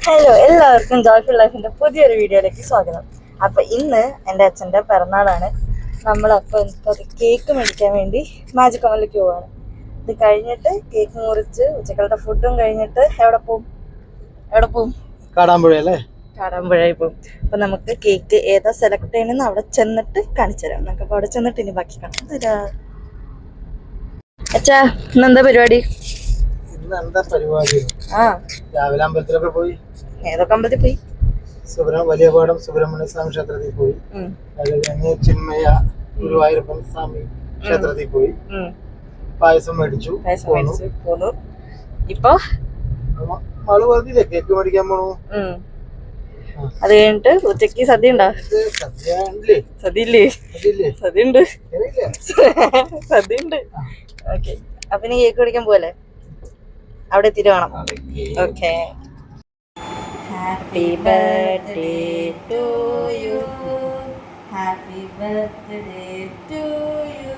Hello, എല്ലാവർക്കും joyful ലൈഫിന്റെ പുതിയൊരു വീഡിയോയിലേക്ക് സ്വാഗതം. അപ്പൊ ഇന്ന് എൻ്റെ അച്ഛൻ്റെ പിറന്നാളാണ്. നമ്മളപ്പോൾ കേക്ക് മേടിക്കാൻ വേണ്ടി മാജിക് കമലിലേക്ക് പോവാണ്. ഇത് കഴിഞ്ഞിട്ട് കേക്ക് മുറിച്ച് ഉച്ചക്കലത്തെ ഫുഡും കഴിഞ്ഞിട്ട് എവിടെ പോവും? കാടാമ്പുഴയിൽ പോവും. അപ്പൊ നമുക്ക് കേക്ക് ഏതാ സെലക്ട് ചെയ്യണമെന്ന് അവിടെ ചെന്നിട്ട് കാണിച്ചു തരാം. നമുക്ക് അപ്പൊ അവിടെ ചെന്നിട്ട് ഇനി ബാക്കി കാണാം. തരാം. അച്ഛാ, ഇന്നെന്താ പരിപാടി? രാവിലെ അമ്പലത്തിലൊക്കെ പോയി. ഏതൊക്കെ അമ്പലത്തിൽ പോയി? വലിയപാടം സുബ്രഹ്മണ്യ സ്വാമി ക്ഷേത്രത്തിൽ പോയി. അത് കഴിഞ്ഞ് ചിന്മയ ഗുരുവായൂരപ്പൻ സ്വാമി ക്ഷേത്രത്തിൽ പോയി. പായസം മേടിച്ചു പോന്നു. ഇപ്പൊ ആള് പറഞ്ഞില്ലേ കേക്ക് മേടിക്കാൻ പോണു. അത് കഴിഞ്ഞിട്ട് ഉച്ചക്ക് സദ്യ ഉണ്ടോ? സദ്യ ഉണ്ട്. സദ്യ ഉണ്ട്. ഓക്കെ, അപ്പൊ നീ കേക്ക് മേടിക്കാൻ പോവല്ലേ? അവിടെ എത്തിയിട്ട് വേണം. Okay. Happy birthday to you, happy birthday to you,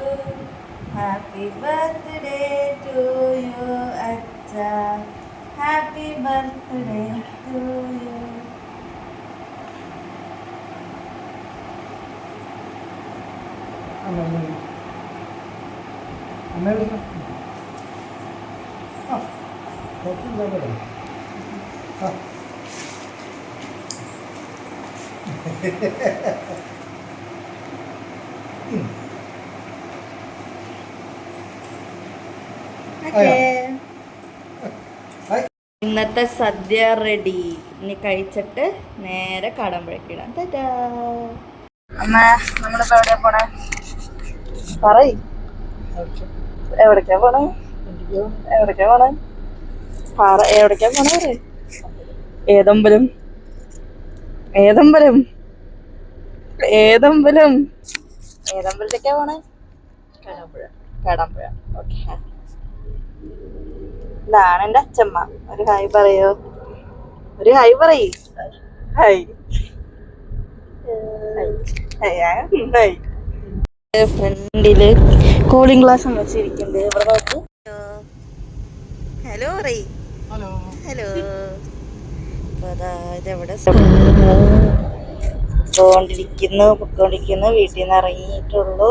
happy birthday to you അച്ഛ, ഹാപ്പി ബർത്ത്ഡേ ടു യു. ഇന്നത്തെ സദ്യ റെഡി. ഇനി കഴിച്ചിട്ട് നേരെ കാടാമ്പുഴയ്ക്ക് ഇടാം. അമ്മ, നമ്മളിപ്പോ എവിടെയാ പോണേ? പറയ്, എവിടേക്കാ പോണേ? എവിടേക്കാ പോണേ? എവിടേക്കാ പോണേ? ഏതമ്പലം? ഏതമ്പലം? ഏതമ്പലം? ഏതമ്പലത്തേക്കാ പോണേ? കാടാമ്പുഴ. ഓക്കെ. ഇതാണ് എൻ്റെ അച്ഛമ്മ. ഒരു ഹായ് പറയോ? ഒരു ഹായ് പറയ്. ഹായ്. ഫ്രണ്ടില് കൂളിംഗ് ഗ്ലാസ് വെച്ചിരിക്കുന്നുണ്ട്. ഇവിടെ നോക്ക്. ഹലോ പറയ്. ഹലോ. ഇതെവിടെ പൊക്കോണ്ടിരിക്കുന്നു. വീട്ടിൽ നിന്ന് ഇറങ്ങിയിട്ടുള്ളൂ.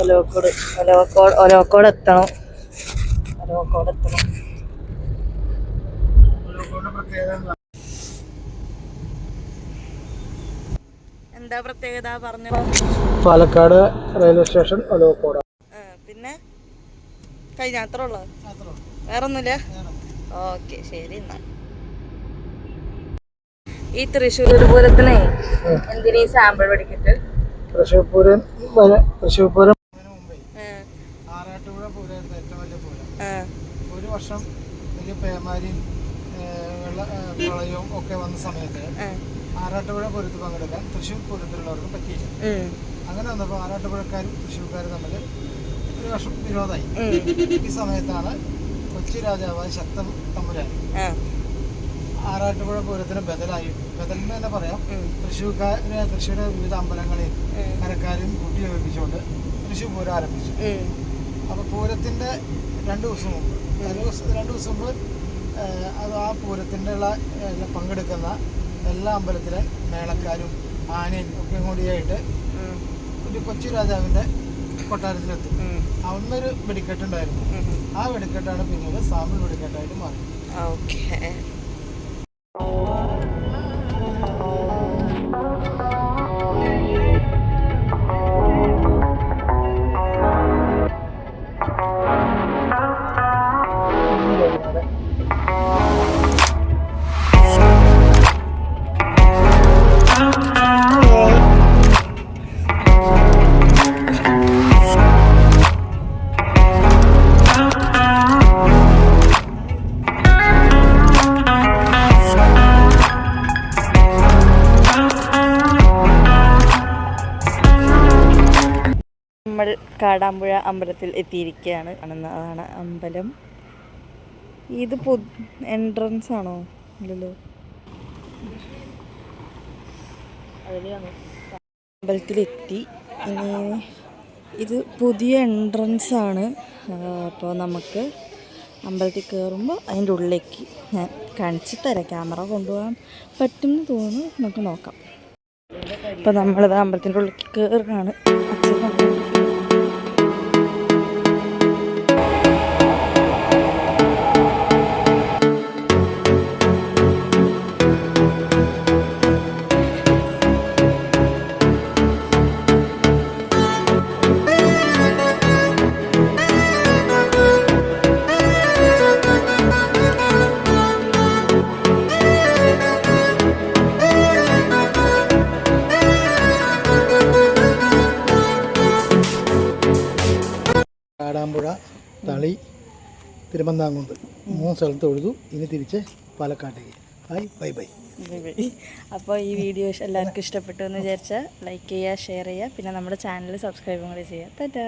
ഒലോക്കോട് എത്തണം. എന്താ പ്രത്യേകത പറഞ്ഞു? പാലക്കാട് റെയിൽവേ സ്റ്റേഷൻ ഒലോക്കോട്. പിന്നെ കഴിഞ്ഞ അത്ര ഉള്ളു, വേറൊന്നുമില്ല. ഓക്കെ, ശരി. എന്നാ ഈ തൃശ്ശൂർ പൂരത്തിനെ എന്തിനാ ഈ സാമ്പിൾ പഠിക്കട്ട്? തൃശ്ശൂർ പൂരം ആറാട്ടുപുഴ പൂരമായിരുന്നു ഏറ്റവും വലിയ പൂരം. ഒരു വർഷം വലിയ പേമാരിയും പ്രളയവും ഒക്കെ വന്ന സമയത്ത് ആറാട്ടുപുഴ പൂരത്തിൽ പങ്കെടുക്കാൻ തൃശ്ശൂർ പൂരത്തിലുള്ളവർക്ക് പറ്റിയില്ല. അങ്ങനെ വന്നപ്പോൾ ആറാട്ടുപുഴക്കാരും തൃശ്ശൂർക്കാരും തമ്മിൽ ഒരു വർഷം വിരോധമായി. ഈ സമയത്താണ് കൊച്ചി രാജാവായ ശക്തൻ തമ്പുരാൻ ആറാട്ടുപുഴ പൂരത്തിന് ബദലെന്ന് തന്നെ പറയാം. തൃശ്ശൂരെ വിവിധ അമ്പലങ്ങളിൽ കരക്കാരും കൂട്ടിയോജിപ്പിച്ചുകൊണ്ട് തൃശ്ശൂർ പൂരം ആരംഭിച്ചു. അപ്പോൾ പൂരത്തിൻ്റെ 2 ദിവസം മുമ്പ് അത് ആ പൂരത്തിൻ്റെ പങ്കെടുക്കുന്ന എല്ലാ അമ്പലത്തിലെ മേളക്കാരും ആനയും ഒക്കെ കൂടിയായിട്ട് ഒരു കൊച്ചി രാജാവിൻ്റെ കൊട്ടാരത്തിലെത്തും. അന്നൊരു വെടിക്കെട്ടുണ്ടായിരുന്നു. ആ വെടിക്കെട്ടാണ് പിന്നീട് സാമ്പിൾ വെടിക്കെട്ടായിട്ട് മാറി. ഓക്കെ. നമ്മൾ കാടാമ്പുഴ അമ്പലത്തിൽ എത്തിയിരിക്കുകയാണ്. അതാണ് അമ്പലം. ഇത് എൻട്രൻസ് ആണോ? ഇല്ലല്ലോ. അമ്പലത്തിലെത്തി. ഇനി ഇത് പുതിയ എൻട്രൻസ് ആണ്. അപ്പോൾ നമുക്ക് അമ്പലത്തിൽ കയറുമ്പോൾ അതിൻ്റെ ഉള്ളിലേക്ക് ഞാൻ കാണിച്ചു തരാം. ക്യാമറ കൊണ്ടുപോകാൻ പറ്റുമെന്ന് തോന്നുന്നു, നമുക്ക് നോക്കാം. അപ്പോൾ നമ്മളിത് അമ്പലത്തിൻ്റെ ഉള്ളിലേക്ക് കയറുകയാണ്. കാടാമ്പുഴ, തളി, തിരുമന്താംകുണ്ട് 3 സ്ഥലത്ത് തൊഴുതു. ഇനി തിരിച്ച് പാലക്കാട്ടേക്ക്. Bye bye. അപ്പോൾ ഈ വീഡിയോ എല്ലാവർക്കും ഇഷ്ടപ്പെട്ടു എന്ന് വിചാരിച്ചാൽ ലൈക്ക് ചെയ്യുക, ഷെയർ ചെയ്യുക, പിന്നെ നമ്മുടെ ചാനൽ സബ്സ്ക്രൈബും കൂടി ചെയ്യുക. ടാറ്റാ.